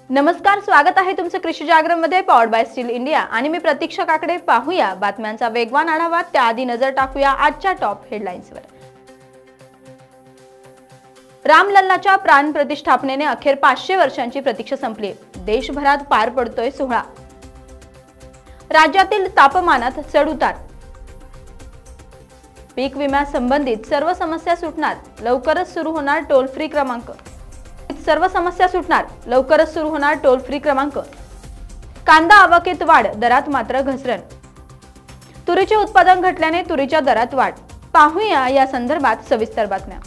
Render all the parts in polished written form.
नमस्कार, स्वागत आहे तुमचं कृषी जागरण मध्ये पॉवर्ड बाय स्टील इंडिया आणि मी प्रतीक्षा काकडे. पाहूया बातम्यांचा वेगवान आढावा. त्याआधी नजर टाकूया आजच्या टॉप हेडलाईन्सवर. रामलल्लाच्या प्राण प्रतिष्ठापनेने अखेर 500 वर्षांची प्रतीक्षा संपली. देशभरात पार पडतोय सोहळा. राज्यातील तापमानात चढउतार. पीक विम्यासंबंधित सर्व समस्या सुटणार. लवकरच सुरू होणार टोल फ्री क्रमांक. लवकरच सुरू होणार टोल फ्री क्रमांक. कांदा आवकेत वाढ, दरात मात्र घसरण. तुरीचे उत्पादन घटल्याने तुरीच्या दरात वाढ. पाहूया या संदर्भात सविस्तर बातम्या.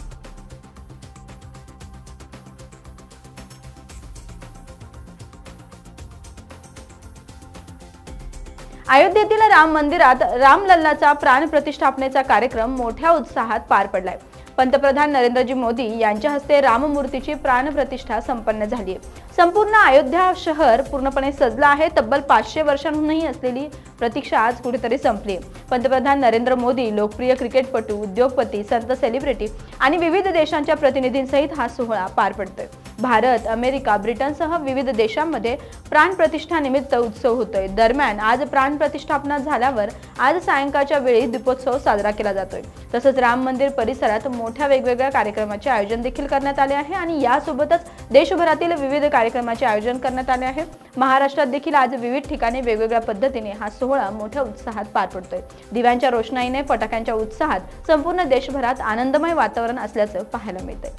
अयोध्येतील राम मंदिरात रामलल्लाचा प्राण प्रतिष्ठापनेचा कार्यक्रम मोठ्या उत्साहात पार पडलाय. पंतप्रधान नरेंद्रजी मोदी यांच्या हस्ते राममूर्तीची प्राण प्रतिष्ठा संपन्न झाली आहे. संपूर्ण अयोध्या शहर पूर्णपणे सजलं आहे. तब्बल 500 वर्षांहूनही असलेली प्रतीक्षा आज कुठेतरी संपली. पंतप्रधान नरेंद्र मोदी, लोकप्रिय क्रिकेटपटू, उद्योगपती, संत सेलिब्रिटी आणि विविध देशांच्या प्रतिनिधींसहित हा सोहळा पार पडतोय. भारत, अमेरिका, ब्रिटनसह विविध देशांमध्ये प्राण प्रतिष्ठा निमित्त उत्सव होतोय. दरम्यान आज प्राण प्रतिष्ठापना झाल्यावर आज सायंकाळच्या वेळी दीपोत्सव साजरा केला जातोय. तसंच राम मंदिर परिसरात मोठ्या वेगवेगळ्या कार्यक्रमाचे आयोजन देखील करण्यात आले आहे आणि यासोबतच देशभरातील विविध कार्यक्रमाचे आयोजन करण्यात आले आहे. महाराष्ट्रात देखील आज विविध ठिकाणी वेगवेगळ्या पद्धतीने हा सोहळा मोठ्या उत्साहात पार पडतोय. दिव्यांच्या रोषणाईने, फटाक्यांच्या उत्साहात संपूर्ण देशभरात आनंदमय वातावरण असल्याचं पाहायला मिळतंय.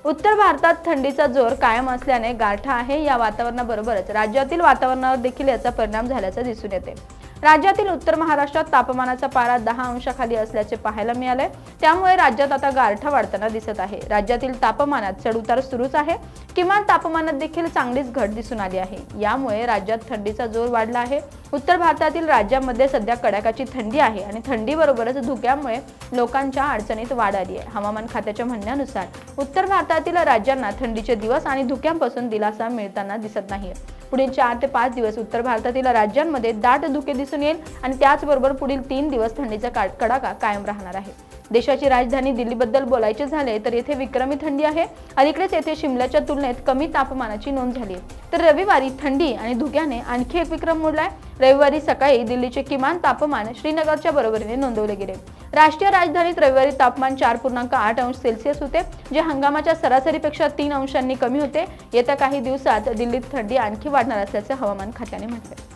उत्तर भारतात थंडीचा जोर कायम असल्याने गारठा आहे. या वातावरणाबरोबरच राज्यातील वातावरणावर देखील याचा परिणाम झाल्याचं दिसून येते. राज्यातील उत्तर महाराष्ट्रात तापमानाचा पारा 10 अंशाखाली असल्याचे पाहायला मिळाले. त्यामुळे राज्यात आता गारठा वाढताना दिसत आहे. राज्यातील तापमानात चढउतार सुरूच आहे. किमान तापमानात देखील चांगलीच घट दिसून आली आहे. यामुळे राज्यात थंडीचा जोर वाढला आहे. उत्तर भारतातील राज्यांमध्ये सध्या कडाक्याची थंडी आहे आणि थंडीबरोबरच धुक्यामुळे लोकांच्या अडचणीत वाढ आली आहे. हवामान खात्याच्या म्हणण्यानुसार उत्तर भारतातील राज्यांना थंडीचे दिवस आणि धुक्यांपासून दिलासा मिळताना दिसत नाहीये. पुढील 4 ते 5 दिवस उत्तर भारतातील राज्यांमध्ये दाट धुके दिसून येईल आणि त्याचबरोबर पुढील 3 दिवस थंडीचा कडाका कायम राहणार आहे. देशाची राजधानी दिल्लीबद्दल बोलायचे झाले तर येथे विक्रमी थंडी आहे. अलीकडेच येथे शिमल्याच्या तुलनेत कमी तापमानाची नोंद झाली. तर रविवारी थंडी आणि धुक्याने आणखी एक विक्रम मोडलाय. रविवारी सकाळी दिल्लीचे किमान तापमान श्रीनगरच्या बरोबरीने नोंदवले गेले. राष्ट्रीय राजधानीत रविवारी तापमान 4.8 अंश सेल्सिअस होते, जे हंगामाच्या सरासरीपेक्षा 3 अंशांनी कमी होते. येत्या काही दिवसात दिल्लीत थंडी आणखी वाढणार असल्याचे हवामान खात्याने म्हटले.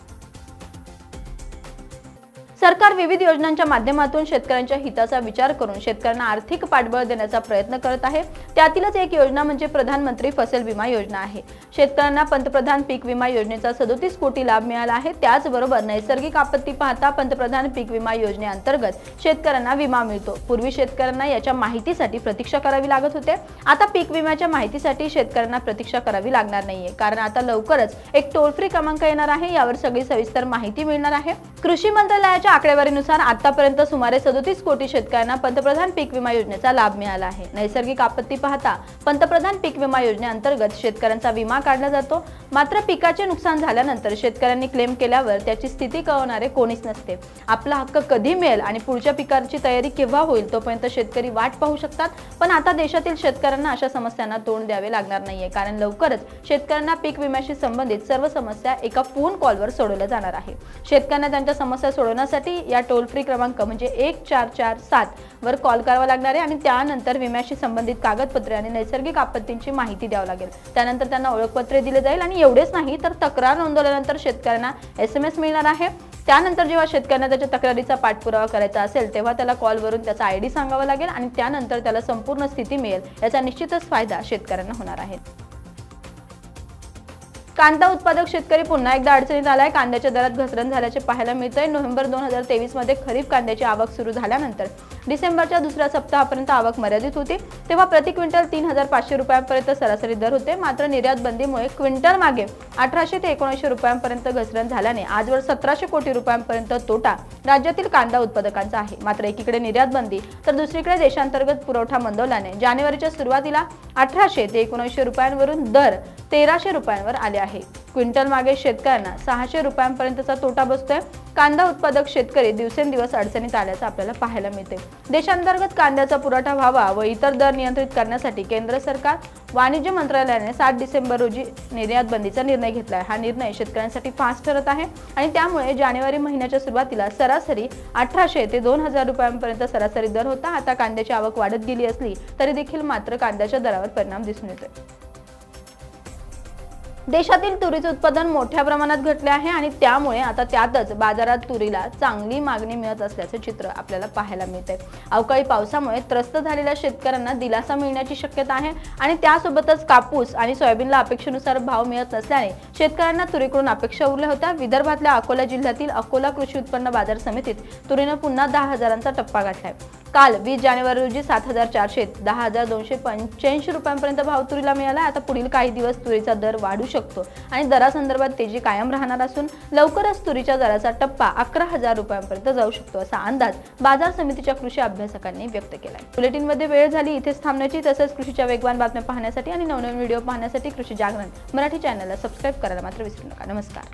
सरकार विविध योजनांच्या माध्यमातून शेतकऱ्यांच्या हिताचा विचार करून शेतकऱ्यांना आर्थिक पाठबळ देण्याचा प्रयत्न करत आहे. त्यातीलच एक योजना म्हणजे प्रधानमंत्री फसल विमा योजना आहे. शेतकऱ्यांना पंतप्रधान पीक विमा योजनेचा 37 कोटी लाभ मिळाला आहे. त्याचबरोबर नैसर्गिक आपत्ती पाहता पंतप्रधान पीक विमा योजनेअंतर्गत शेतकऱ्यांना विमा मिळतो. पूर्वी शेतकऱ्यांना याच्या माहितीसाठी प्रतीक्षा करावी लागत होते. आता पीक विम्याच्या माहितीसाठी शेतकऱ्यांना प्रतीक्षा करावी लागणार नाहीये, कारण आता लवकरच एक टोल फ्री क्रमांक येणार आहे. यावर सगळी सविस्तर माहिती मिळणार आहे. कृषी मंत्रालयाच्या आकडेवारीनुसार आतापर्यंत सुमारे 37 कोटी शेतकऱ्यांना पंतप्रधान पीक विमा योजनेचा लाभ मिळाला आहे. नैसर्गिक आपत्ती पाहता पंतप्रधान पीक विमा योजनेअंतर्गत शेतकऱ्यांचा विमा काढला जातो. मात्र पिकाचे नुकसान झाल्यानंतर शेतकऱ्यांनी क्लेम केल्यावर त्याची स्थिती कळवणारे कोणीच नसते. आपला हक्क कधी मिळेल आणि पुढच्या पिकाची तयारी केव्हा होईल तोपर्यंत शेतकरी वाट पाहू शकतात. पण आता देशातील शेतकऱ्यांना अशा समस्यांना तोंड द्यावे लागणार नाहीये, कारण लवकरच शेतकऱ्यांना पीक विम्याशी संबंधित सर्व समस्या एका फोन कॉलवर सोडवल्या जाणार आहे. शेतकऱ्यांना त्यांच्या समस्या सोडवण्यासाठी या टोल फ्री क्रमांक म्हणजे 1447 वर कॉल करावा लागणार आहे आणि त्यानंतर विम्याशी संबंधित कागदपत्रे आणि नैसर्गिक आपत्तींची माहिती द्यावी लागेल. त्यानंतर त्यांना ओळखपत्रे दिले जाईल आणि एवढेच नाही तर तक्रार नोंदवल्यानंतर शेतकऱ्यांना SMS मिळणार आहे. त्यानंतर जेव्हा शेतकऱ्यांना त्याच्या तक्रारीचा पाठपुरावा करायचा असेल तेव्हा त्याला कॉलवरून त्याचा ID सांगावा लागेल आणि त्यानंतर त्याला संपूर्ण स्थिती मिळेल. याचा निश्चितच फायदा शेतकऱ्यांना होणार आहे. कांदा उत्पादक शेतकरी पुन्हा एकदा अडचणीत आलाय. कांद्याच्या दरात घसरण झाल्याचे पाहायला मिळतंय. नोव्हेंबर 2023 मध्ये खरीप कांद्याची आवक सुरू झाल्यानंतर डिसेंबरच्या दुसऱ्या सप्ताहापर्यंत आवक मर्यादित होती. तेव्हा प्रति क्विंटल 3500 रुपयांपर्यंत सरासरी दर होते. मात्र निर्यात बंदीमुळे क्विंटल मागे 1800 ते 1900 रुपयांपर्यंत घसरण झाल्याने आजवर 1700 कोटी रुपयांपर्यंत तोटा राज्यातील कांदा उत्पादकांचा आहे. मात्र एकीकडे निर्यात बंदी तर दुसरीकडे देशांतर्गत पुरवठा मंदवल्याने जानेवारीच्या सुरुवातीला 1800 ते 1900 रुपयांवरून दर 1300 रुपयांवर आले आहे. क्विंटल मागे शेतकऱ्यांना 600 रुपयांपर्यंतचा तोटा बसतोय। कांदा उत्पादक शेतकरी दिवसेंदिवस अडचणीत आल्याचं आपल्याला पाहायला मिळते। देशांतर्गत कांद्याचा पुरवठा व्हावा व इतर दर नियंत्रित करण्यासाठी केंद्र सरकार वाणिज्य मंत्रालयाने 7 डिसेंबर रोजी निर्यात बंदीचा निर्णय घेतला आहे। हा निर्णय शेतकऱ्यांसाठी फास्ट ठरत आहे आणि त्यामुळे जानेवारी महिन्याच्या सुरुवातीला सरासरी 1800 ते 2000 रुपयांपर्यंत सरासरी दर होता। आता कांद्याची आवक वाढत गेली असली तरी देखील मात्र कांद्याच्या दरावर परिणाम दिसून येतोय। देशातील तुरीचे उत्पादन मोठ्या प्रमाणात घटले आहे आणि त्यामुळे आता त्यातच बाजारात तुरीला चांगली मागणी मिळत असल्याचे चित्र आपल्याला पाहायला मिळते। अवकाळी पावसामुळे त्रस्त झालेल्या शेतकऱ्यांना दिलासा मिळण्याची शक्यता आहे आणि त्यासोबतच कापूस आणि सोयाबीनला अपेक्षेनुसार भाव मिळत नसल्याने शेतकऱ्यांना तुरीकडून अपेक्षा उरल्या होत्या। विदर्भातल्या अकोला जिल्ह्यातील अकोला कृषी उत्पन्न बाजार समितीत तुरीने पुन्हा 10,000चा टप्पा गाठलाय। काल 20 जानेवारी रोजी 7,400 10,285 रुपयांपर्यंत भाव तुरीला मिळाला। आता पुढील काही दिवस तुरीचा दर वाढू शकतो आणि दरासंदर्भात तेजी कायम राहणार असून लवकरच तुरीच्या दराचा टप्पा 11,000 रुपयांपर्यंत जाऊ शकतो असा अंदाज बाजार समितीच्या कृषी अभ्यासकांनी व्यक्त केलाय। बुलेटिनमध्ये वेळ झाली इथेच थांबण्याची। तसेच कृषीच्या वेगवान बातम्या पाहण्यासाठी आणि नवनवीन व्हिडिओ पाहण्यासाठी कृषी जागरण मराठी चॅनलला सबस्क्राइब करायला मात्र विसरू नका। नमस्कार।